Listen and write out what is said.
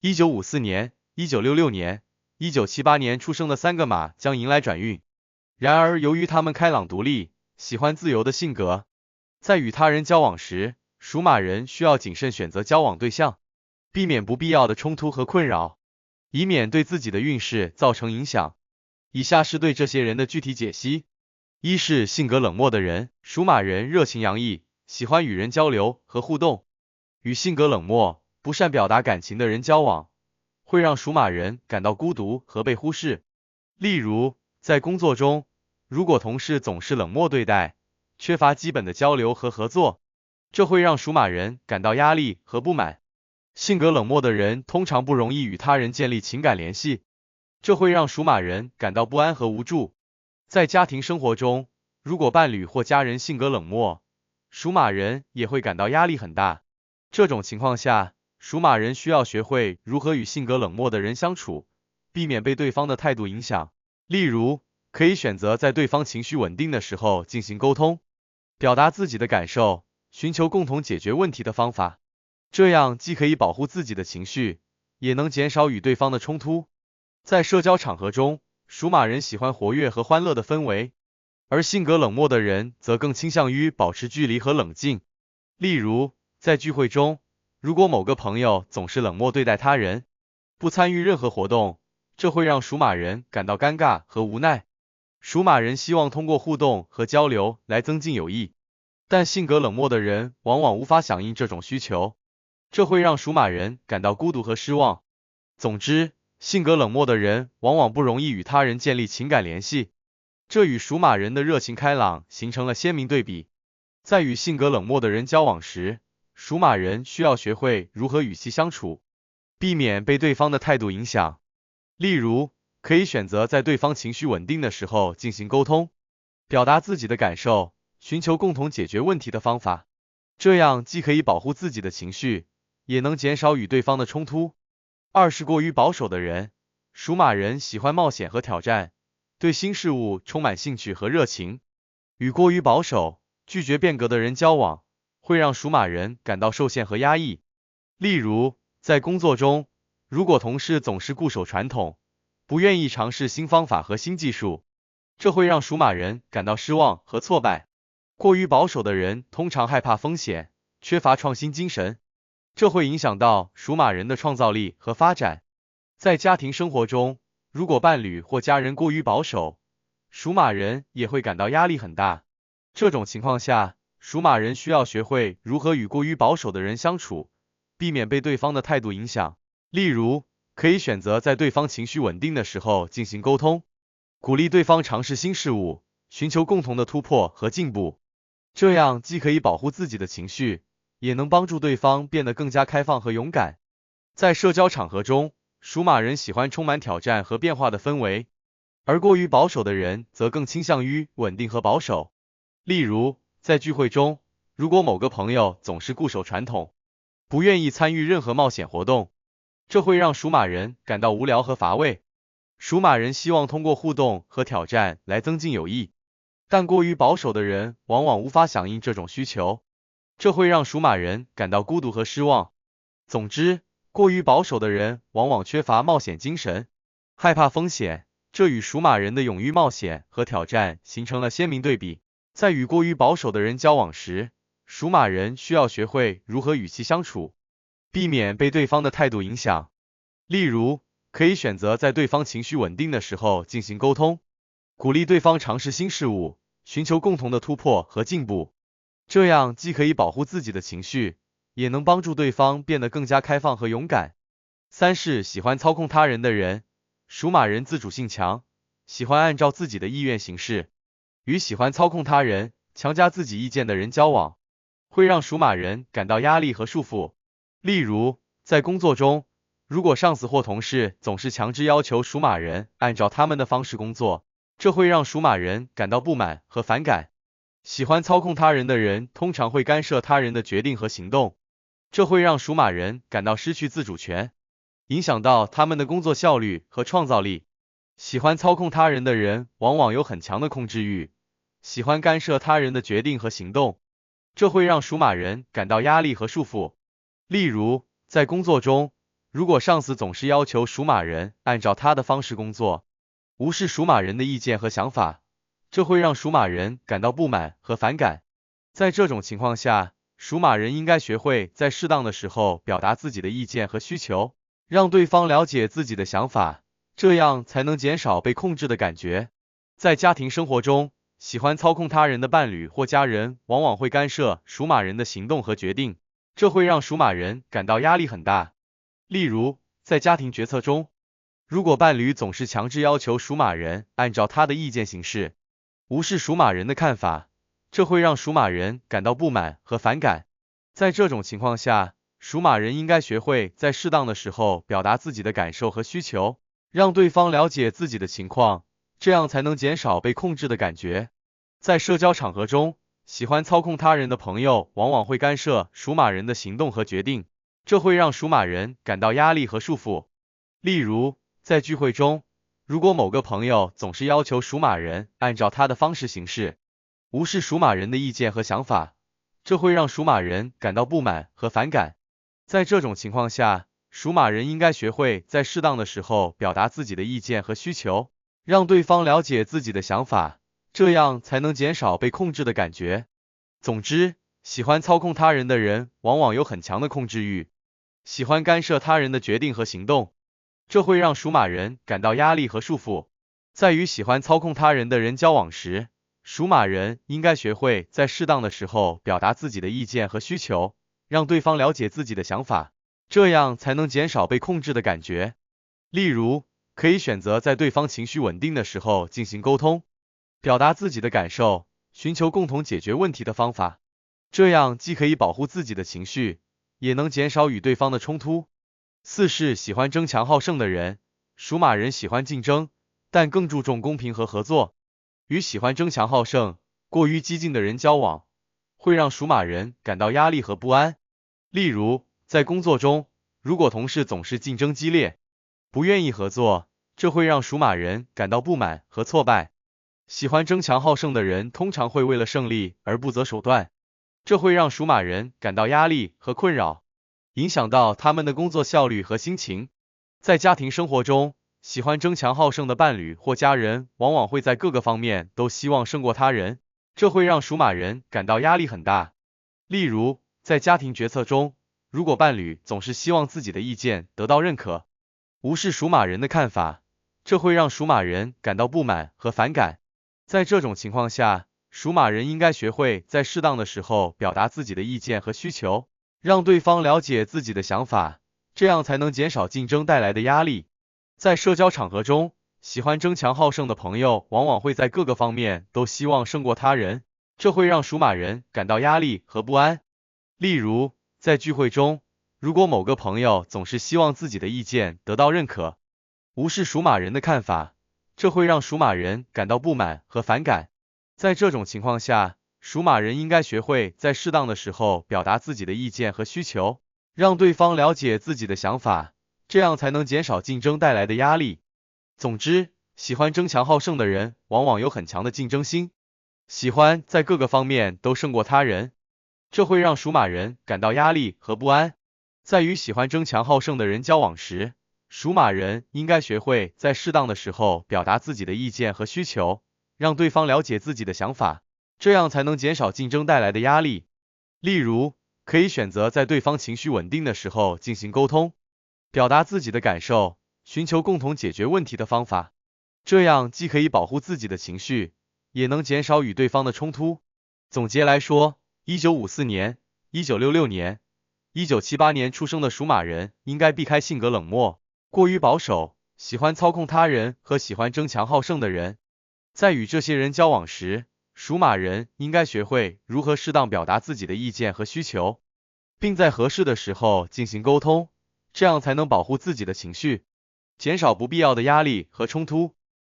1954年、1966年、1978年出生的3个马将迎来转运。然而，由于他们开朗独立、喜欢自由的性格，在与他人交往时，属马人需要谨慎选择交往对象，避免不必要的冲突和困扰，以免对自己的运势造成影响。以下是对这些人的具体解析：一是性格冷漠的人，属马人热情洋溢，喜欢与人交流和互动，与性格冷漠、不善表达感情的人交往，会让属马人感到孤独和被忽视。例如，在工作中，如果同事总是冷漠对待，缺乏基本的交流和合作，这会让属马人感到压力和不满。性格冷漠的人通常不容易与他人建立情感联系，这会让属马人感到不安和无助。在家庭生活中，如果伴侣或家人性格冷漠，属马人也会感到压力很大。这种情况下，属马人需要学会如何与性格冷漠的人相处，避免被对方的态度影响。例如，可以选择在对方情绪稳定的时候进行沟通，表达自己的感受，寻求共同解决问题的方法。这样既可以保护自己的情绪，也能减少与对方的冲突。在社交场合中，属马人喜欢活跃和欢乐的氛围，而性格冷漠的人则更倾向于保持距离和冷静。例如，在聚会中，如果某个朋友总是冷漠对待他人，不参与任何活动，这会让属马人感到尴尬和无奈。属马人希望通过互动和交流来增进友谊，但性格冷漠的人往往无法响应这种需求，这会让属马人感到孤独和失望。总之，性格冷漠的人往往不容易与他人建立情感联系，这与属马人的热情开朗形成了鲜明对比。在与性格冷漠的人交往时，属马人需要学会如何与其相处，避免被对方的态度影响。例如，可以选择在对方情绪稳定的时候进行沟通，表达自己的感受，寻求共同解决问题的方法。这样既可以保护自己的情绪，也能减少与对方的冲突。二是过于保守的人，属马人喜欢冒险和挑战，对新事物充满兴趣和热情。与过于保守、拒绝变革的人交往，会让属马人感到受限和压抑。例如，在工作中，如果同事总是固守传统，不愿意尝试新方法和新技术，这会让属马人感到失望和挫败。过于保守的人通常害怕风险，缺乏创新精神，这会影响到属马人的创造力和发展。在家庭生活中，如果伴侣或家人过于保守，属马人也会感到压力很大。这种情况下，属马人需要学会如何与过于保守的人相处，避免被对方的态度影响。例如，可以选择在对方情绪稳定的时候进行沟通，鼓励对方尝试新事物，寻求共同的突破和进步。这样既可以保护自己的情绪，也能帮助对方变得更加开放和勇敢。在社交场合中，属马人喜欢充满挑战和变化的氛围，而过于保守的人则更倾向于稳定和保守。例如，在聚会中，如果某个朋友总是固守传统，不愿意参与任何冒险活动，这会让属马人感到无聊和乏味。属马人希望通过互动和挑战来增进友谊，但过于保守的人往往无法响应这种需求，这会让属马人感到孤独和失望。总之，过于保守的人往往缺乏冒险精神，害怕风险，这与属马人的勇于冒险和挑战形成了鲜明对比。在与过于保守的人交往时，属马人需要学会如何与其相处，避免被对方的态度影响。例如，可以选择在对方情绪稳定的时候进行沟通，鼓励对方尝试新事物，寻求共同的突破和进步。这样既可以保护自己的情绪，也能帮助对方变得更加开放和勇敢。三是喜欢操控他人的人，属马人自主性强，喜欢按照自己的意愿行事，与喜欢操控他人、强加自己意见的人交往，会让属马人感到压力和束缚。例如，在工作中，如果上司或同事总是强制要求属马人按照他们的方式工作，这会让属马人感到不满和反感。喜欢操控他人的人通常会干涉他人的决定和行动，这会让属马人感到失去自主权，影响到他们的工作效率和创造力。喜欢操控他人的人往往有很强的控制欲，喜欢干涉他人的决定和行动，这会让属马人感到压力和束缚。例如，在工作中，如果上司总是要求属马人按照他的方式工作，无视属马人的意见和想法，这会让属马人感到不满和反感。在这种情况下，属马人应该学会在适当的时候表达自己的意见和需求，让对方了解自己的想法，这样才能减少被控制的感觉。在家庭生活中，喜欢操控他人的伴侣或家人往往会干涉属马人的行动和决定，这会让属马人感到压力很大。例如，在家庭决策中，如果伴侣总是强制要求属马人按照他的意见行事，无视属马人的看法，这会让属马人感到不满和反感。在这种情况下，属马人应该学会在适当的时候表达自己的感受和需求，让对方了解自己的情况，这样才能减少被控制的感觉。在社交场合中，喜欢操控他人的朋友往往会干涉属马人的行动和决定，这会让属马人感到压力和束缚。例如，在聚会中，如果某个朋友总是要求属马人按照他的方式行事，无视属马人的意见和想法，这会让属马人感到不满和反感。在这种情况下，属马人应该学会在适当的时候表达自己的意见和需求，让对方了解自己的想法，这样才能减少被控制的感觉。总之，喜欢操控他人的人往往有很强的控制欲，喜欢干涉他人的决定和行动，这会让属马人感到压力和束缚。在与喜欢操控他人的人交往时，属马人应该学会在适当的时候表达自己的意见和需求，让对方了解自己的想法，这样才能减少被控制的感觉。例如，可以选择在对方情绪稳定的时候进行沟通，表达自己的感受，寻求共同解决问题的方法，这样既可以保护自己的情绪，也能减少与对方的冲突。4是喜欢争强好胜的人，属马人喜欢竞争，但更注重公平和合作。与喜欢争强好胜、过于激进的人交往，会让属马人感到压力和不安。例如，在工作中，如果同事总是竞争激烈，不愿意合作，这会让属马人感到不满和挫败。喜欢争强好胜的人通常会为了胜利而不择手段，这会让属马人感到压力和困扰，影响到他们的工作效率和心情。在家庭生活中，喜欢争强好胜的伴侣或家人往往会在各个方面都希望胜过他人，这会让属马人感到压力很大。例如，在家庭决策中，如果伴侣总是希望自己的意见得到认可，无视属马人的看法，这会让属马人感到不满和反感。在这种情况下，属马人应该学会在适当的时候表达自己的意见和需求，让对方了解自己的想法，这样才能减少竞争带来的压力。在社交场合中，喜欢争强好胜的朋友往往会在各个方面都希望胜过他人，这会让属马人感到压力和不安。例如，在聚会中，如果某个朋友总是希望自己的意见得到认可，无视属马人的看法，这会让属马人感到不满和反感。在这种情况下，属马人应该学会在适当的时候表达自己的意见和需求，让对方了解自己的想法，这样才能减少竞争带来的压力。总之，喜欢争强好胜的人往往有很强的竞争心，喜欢在各个方面都胜过他人，这会让属马人感到压力和不安。在与喜欢争强好胜的人交往时，属马人应该学会在适当的时候表达自己的意见和需求，让对方了解自己的想法，这样才能减少竞争带来的压力。例如，可以选择在对方情绪稳定的时候进行沟通，表达自己的感受，寻求共同解决问题的方法，这样既可以保护自己的情绪，也能减少与对方的冲突。总结来说，1954年、1966年、1978年出生的属马人应该避开性格冷漠、过于保守、喜欢操控他人和喜欢争强好胜的人。在与这些人交往时，属马人应该学会如何适当表达自己的意见和需求，并在合适的时候进行沟通，这样才能保护自己的情绪，减少不必要的压力和冲突。